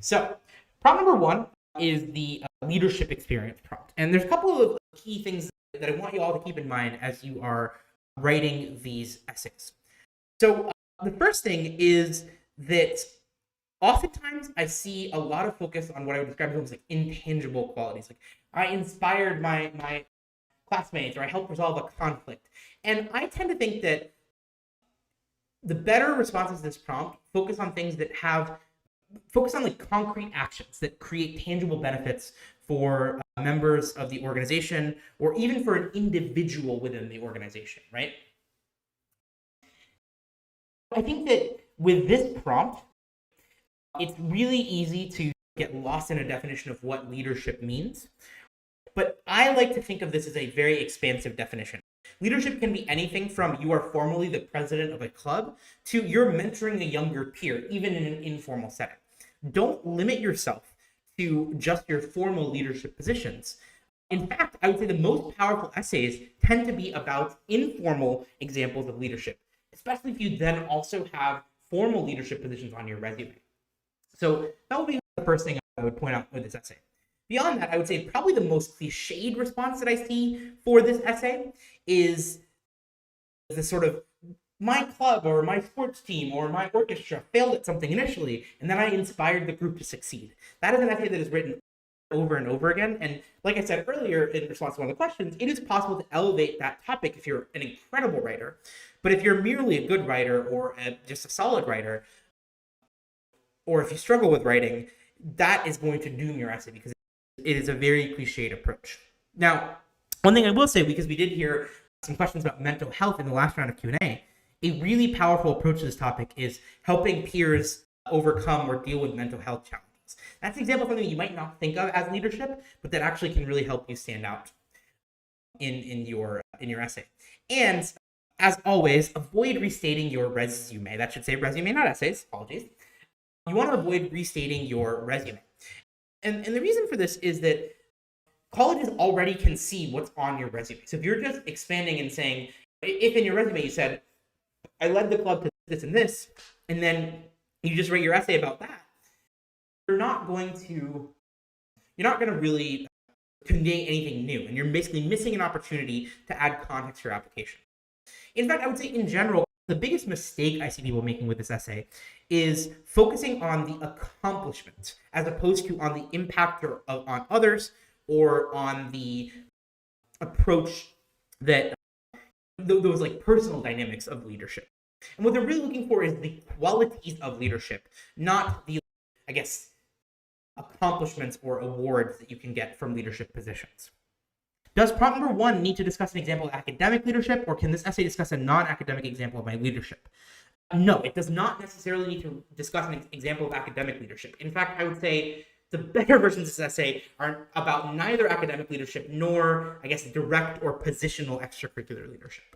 So prompt number one is the leadership experience prompt. And there's a couple of key things that I want you all to keep in mind as you are writing these essays. So the first thing is that oftentimes I see a lot of focus on what I would describe as like intangible qualities. Like I inspired my classmates, or I helped resolve a conflict. And I tend to think that the better responses to this prompt focus on things that focus on like concrete actions that create tangible benefits for members of the organization, or even for an individual within the organization, right? I think that with this prompt, it's really easy to get lost in a definition of what leadership means. But I like to think of this as a very expansive definition. Leadership can be anything from you are formally the president of a club to you're mentoring a younger peer, even in an informal setting. Don't limit yourself to just your formal leadership positions. In fact, I would say the most powerful essays tend to be about informal examples of leadership, especially if you then also have formal leadership positions on your resume. So that would be the first thing I would point out with this essay. Beyond that, I would say probably the most cliched response that I see for this essay is the sort of my club or my sports team or my orchestra failed at something initially, and then I inspired the group to succeed. That is an essay that is written over and over again. And like I said earlier in response to one of the questions, it is possible to elevate that topic if you're an incredible writer. But if you're merely a good writer or just a solid writer, or if you struggle with writing, that is going to doom your essay because it is a very cliched approach. Now, one thing I will say, because we did hear some questions about mental health in the last round of Q&A, a really powerful approach to this topic is helping peers overcome or deal with mental health challenges. That's an example of something you might not think of as leadership, but that actually can really help you stand out in your essay. And as always, avoid restating your resume. That should say resume, not essays. Apologies. You want to avoid restating your resume. And the reason for this is that colleges already can see what's on your resume. So if you're just expanding and saying, if in your resume you said, I led the club to this and this, and then you just write your essay about that, you're not going to really convey anything new. And you're basically missing an opportunity to add context to your application. In fact, I would say in general, the biggest mistake I see people making with this essay is focusing on the accomplishment as opposed to on the impact on others or on the approach that those like personal dynamics of leadership. And what they're really looking for is the qualities of leadership, not the, I guess, accomplishments or awards that you can get from leadership positions. Does prompt number one need to discuss an example of academic leadership, or can this essay discuss a non-academic example of my leadership? No, it does not necessarily need to discuss an example of academic leadership. In fact, I would say the better versions of this essay are about neither academic leadership nor, I guess, direct or positional extracurricular leadership.